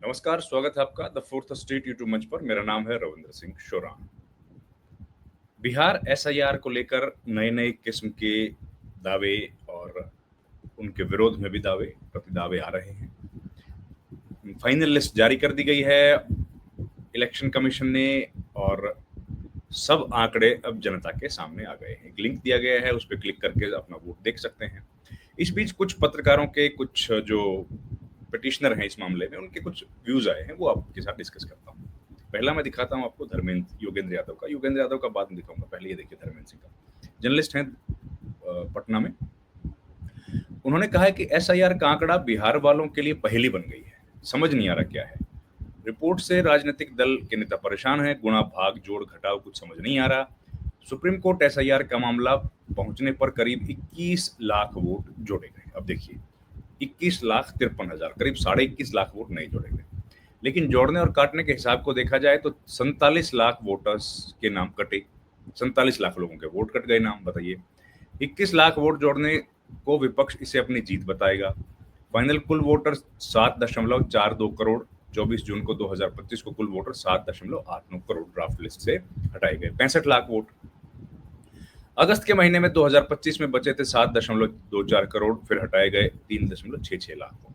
नमस्कार, स्वागत है आपका द फोर्थ स्ट्रीट यूट्यूब मंच पर। मेरा नाम है रविंद्र सिंह शोरान। बिहार एसआईआर को लेकर नए नए किस्म के दावे और उनके विरोध में भी दावे प्रतिदावे आ रहे हैं। फाइनल लिस्ट जारी कर दी गई है इलेक्शन कमीशन ने और सब आंकड़े अब जनता के सामने आ गए हैं। एक लिंक दिया गया है, उस पर क्लिक करके अपना वोट देख सकते हैं। इस बीच कुछ पत्रकारों के कुछ जो पिटिशनर हैं इस मामले में, उनके कुछ व्यूज आए हैं, वो आपके साथ डिस्कस करता हूँ। पहला मैं दिखाता हूँ आपको धर्मेंद्र योगेंद्र यादव का। योगेंद्र यादव का बाद में दिखाऊंगा, पहले ये देखिए धर्मेंद्र सिंह का। जर्नलिस्ट हैं पटना में। उन्होंने कहा है कि एसआईआर का आंकड़ा बिहार वालों के लिए पहेली बन गई है, समझ नहीं आ रहा क्या है। रिपोर्ट से राजनीतिक दल के नेता परेशान हैं, गुणा भाग जोड़ घटाव कुछ समझ नहीं आ रहा। सुप्रीम कोर्ट एसआईआर का मामला पहुंचने पर करीब 21 लाख वोट जोड़े गए। अब देखिए 21,53,000, करीब 21.5 लाख वोट नहीं जोड़े गए। लेकिन जोड़ने और काटने के हिसाब को देखा जाए तो 47 लाख वोटर्स के नाम कटे। 47 लाख लोगों के वोट कट गए नाम, बताइए। 21 लाख वोट जोड़ने को विपक्ष इसे अपनी जीत बताएगा। फाइनल कुल वोटर 7.42 करोड़। 24 जून को 2025 को कुल वोटर 7.89 करोड़ ड्राफ्ट लिस्ट से हटाए गए। 65 लाख वोट अगस्त के महीने में 2025 में बचे थे 7.24 करोड़, फिर हटाए गए 3.66 लाख वोट।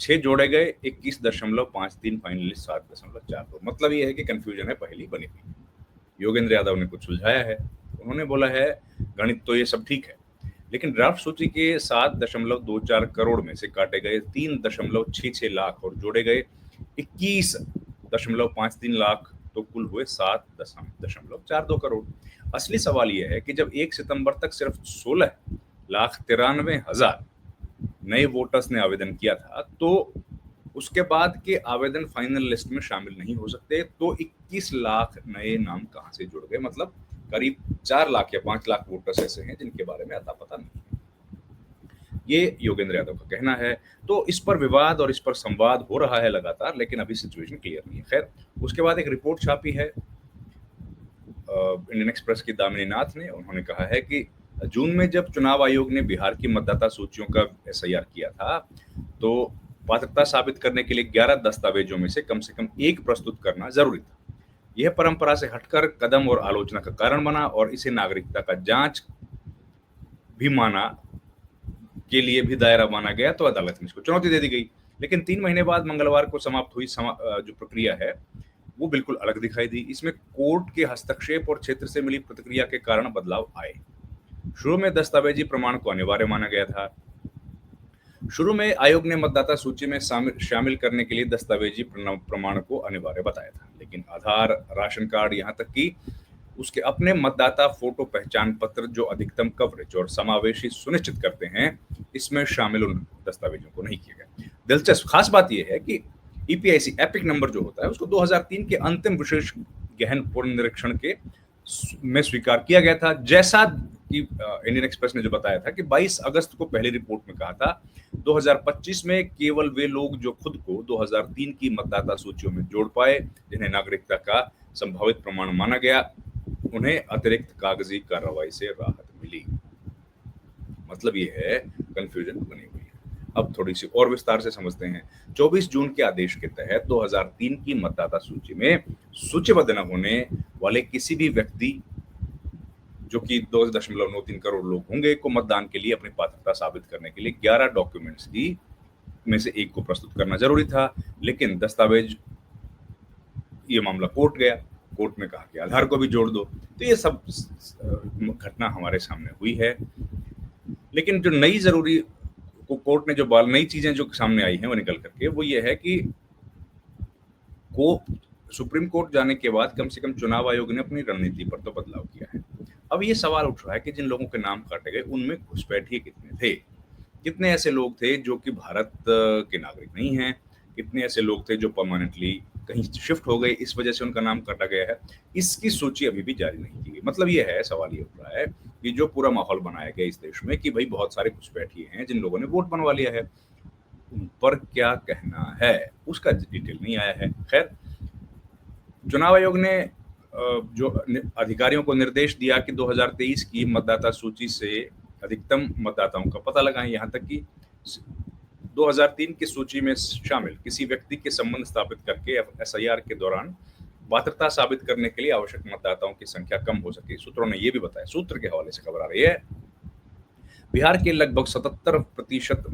6 जोड़े गए 21.53, फाइनलिस्ट 7.42। मतलब ये है कि कंफ्यूजन है, पहली बनी हुई। योगेंद्र यादव ने कुछ सुलझाया है। उन्होंने बोला है गणित तो ये सब ठीक है, लेकिन ड्राफ्ट सूची के 7.24 करोड़ में से काटे गए 3.66 लाख और जोड़े गए 21.53 लाख, तो कुल हुए 7.42 करोड़। असली सवाल यह है कि जब 1 सितंबर तक सिर्फ 16,93,000 नए वोटर्स ने आवेदन किया था, तो उसके बाद के आवेदन फाइनल लिस्ट में शामिल नहीं हो सकते, तो 21 लाख नए नाम कहां से जुड़ गए। मतलब करीब 4 लाख या 5 लाख वोटर्स ऐसे हैं जिनके बारे में अता पता नहीं है। ये योगेंद्र यादव का कहना है। तो इस पर विवाद और इस पर संवाद हो रहा है लगातार, लेकिन अभी सिचुएशन क्लियर नहीं है। खैर, उसके बाद एक रिपोर्ट छापी है इंडियन एक्सप्रेस की दामिनी नाथ ने। उन्होंने कहा है कि जून में जब चुनाव आयोग ने बिहार की मतदाता सूचियों का एसआईआर किया था, तो पात्रता साबित करने के लिए 11 दस्तावेजों में से कम एक प्रस्तुत करना जरूरी था। यह परंपरा से हटकर कदम और आलोचना का कारण बना और इसे नागरिकता का जांच भी माना के लिए भी दायरा माना गया, तो अदालत में इसको चुनौती दे दी गई। लेकिन 3 महीने बाद मंगलवार को समाप्त हुई जो प्रक्रिया है वो बिल्कुल अलग दिखाई दी। इसमें कोर्ट के हस्तक्षेप और क्षेत्र से मिली प्रतिक्रिया के कारण बदलाव आए। शुरू में दस्तावेजी प्रमाण को अनिवार्य माना गया था। शुरू में आयोग ने मतदाता सूची में शामिल करने के लिए दस्तावेजी प्रमाण को अनिवार्य बताया था, लेकिन आधार, राशन कार्ड, यहाँ तक कि उसके अपने मतदाता फोटो पहचान पत्र जो अधिकतम कवरेज और समावेशी सुनिश्चित करते हैं, इसमें शामिल उन दस्तावेजों को नहीं किया गया। दिलचस्प खास बात यह है कि ईपीआईसी एपिक नंबर जो होता है उसको 2003 के अंतिम विशेष गहन पुनर्निरीक्षण के में स्वीकार किया गया था, जैसा कि इंडियन एक्सप्रेस ने जो बताया था कि 22 अगस्त को पहली रिपोर्ट में कहा था 2025 में केवल वे लोग जो खुद को 2003 की मतदाता सूचियों में जोड़ पाए, जिन्हें नागरिकता का संभावित प्रमाण माना गया, उन्हें अतिरिक्त कागजी कार्रवाई से राहत मिली। मतलब ये है कंफ्यूजन बनी हुई है। अब थोड़ी सी और विस्तार से समझते हैं। 24 जून के आदेश के तहत 2003 की मतदाता सूची में सूचीबद्ध न होने वाले किसी भी व्यक्ति, जो कि 2.93 करोड़ लोग होंगे, को मतदान के लिए अपनी पात्रता साबित करने के लिए 11 डॉक्यूमेंट्स की में से एक को प्रस्तुत करना जरूरी था। लेकिन दस्तावेज, ये मामला कोर्ट गया, कोर्ट में कहा कि आधार को भी जोड़ दो। तो ये सब घटना हमारे सामने हुई है। लेकिन जो नई जरूरी को कोर्ट ने जो नई चीजें जो सामने आई हैं वो निकल करके वो ये है कि सुप्रीम कोर्ट जाने के बाद कम से कम चुनाव आयोग ने अपनी रणनीति पर तो बदलाव किया है। अब ये सवाल उठ रहा है कि जिन लोगों के नाम काटे गए उनमें घुसपैठिए कितने थे, कितने ऐसे लोग थे जो कि भारत के नागरिक नहीं हैं, कितने ऐसे लोग थे जो परमानेंटली कहीं शिफ्ट हो गए, इस वजह से उनका नाम काटा गया है। इसकी सूची अभी भी जारी नहीं की गई। मतलब ये है, सवाल ये उठ रहा है कि जो पूरा माहौल बनाया गया इस देश में कि भाई बहुत सारे घुसपैठिए हैं जिन लोगों ने वोट बनवा लिया है, उन पर क्या कहना है, उसका डिटेल नहीं आया है। खैर, चुनाव आयोग ने जो अधिकारियों को निर्देश दिया कि 2023 की मतदाता सूची से अधिकतम मतदाताओं का पता लगाएं, यहाँ तक कि 2003 की सूची में शामिल किसी व्यक्ति के संबंध स्थापित करके एसआईआर के दौरान पात्रता साबित करने के लिए आवश्यक मतदाताओं की संख्या कम हो सके। सूत्रों ने यह भी बताया, सूत्र के हवाले से खबर आ रही है, बिहार के लगभग 77%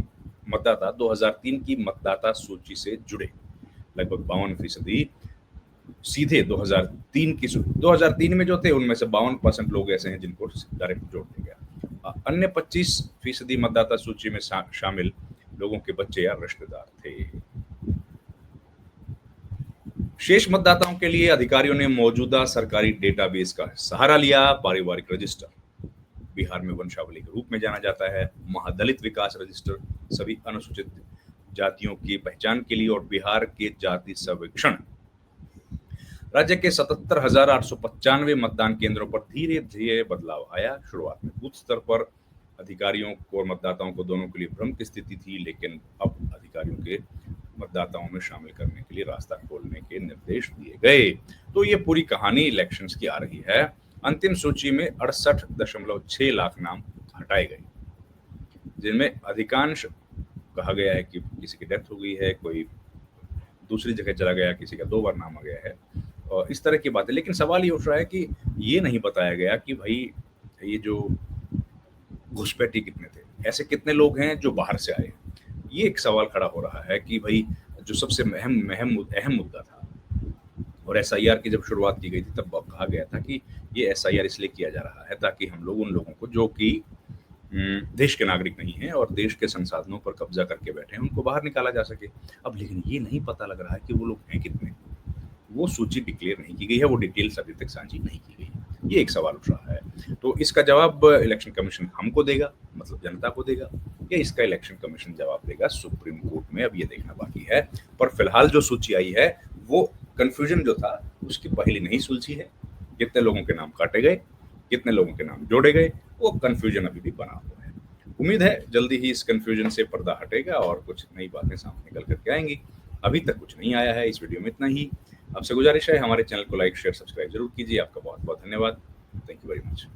मतदाता 2003 की मतदाता सूची से जुड़े। लगभग 52% सीधे 2003 में जो थे उनमें से 52% लोग ऐसे हैं जिनको डायरेक्ट जोड़ दिया गया। अन्य 25% मतदाता सूची में शामिल लोगों के बच्चे या रिश्तेदार थे। शेष मतदाताओं के लिए अधिकारियों ने मौजूदा सरकारी डेटाबेस का सहारा लिया। पारिवारिक रजिस्टर बिहार में वंशावली के रूप में जाना जाता है। महादलित विकास रजिस्टर सभी अनुसूचित जातियों की पहचान के लिए और बिहार के जाति सर्वेक्षण। राज्य के 77,895 मतदान केंद्रों पर धीरे धीरे बदलाव आया। शुरुआत में बूथ स्तर पर अधिकारियों को और मतदाताओं को दोनों के लिए भ्रम की स्थिति थी, लेकिन अब अधिकारियों के मतदाताओं में शामिल करने के लिए रास्ता खोलने के निर्देश दिए गए। तो ये पूरी कहानी इलेक्शंस की आ रही है। अंतिम सूची में 68.6 लाख नाम हटाए गए, जिनमें अधिकांश कहा गया है कि किसी की डेथ हो गई है, कोई दूसरी जगह चला गया, किसी का 2 बार नाम आ गया है और इस तरह की बातें। लेकिन सवाल ये उठ रहा है कि ये नहीं बताया गया कि भाई ये जो घुसपैठी कितने थे, ऐसे कितने लोग हैं जो बाहर से आए। ये एक सवाल खड़ा हो रहा है कि भाई जो सबसे अहम मुद्दा था, और एसआईआर की जब शुरुआत की गई थी तब कहा गया था कि ये एसआईआर इसलिए किया जा रहा है ताकि हम लोग उन लोगों को जो कि देश के नागरिक नहीं हैं और देश के संसाधनों पर कब्जा करके बैठे हैं उनको बाहर निकाला जा सके। अब लेकिन ये नहीं पता लग रहा है कि वो लोग हैं कितने। वो सूची डिक्लेयर नहीं की गई है, वो डिटेल्स अभी तक साझी नहीं की गई। ये एक सवाल उठ रहा है। तो इसका जवाब इलेक्शन कमीशन हमको देगा, मतलब जनता को देगा, या इसका इलेक्शन कमीशन जवाब देगा सुप्रीम कोर्ट में, अब ये देखना बाकी है। पर फिलहाल जो सूची आई है वो कंफ्यूजन जो था उसकी पहली नहीं सुलझी है। कितने लोगों के नाम काटे गए, कितने लोगों के नाम जोड़े गए, वो कंफ्यूजन अभी भी बना हुआ है। उम्मीद है जल्दी ही इस कंफ्यूजन से पर्दा हटेगा और कुछ नई बातें सामने निकल करके आएंगी। अभी तक कुछ नहीं आया है। इस वीडियो में इतना ही। आपसे गुजारिश है हमारे चैनल को लाइक शेयर सब्सक्राइब जरूर कीजिए। आपका बहुत बहुत धन्यवाद। Thank you very much.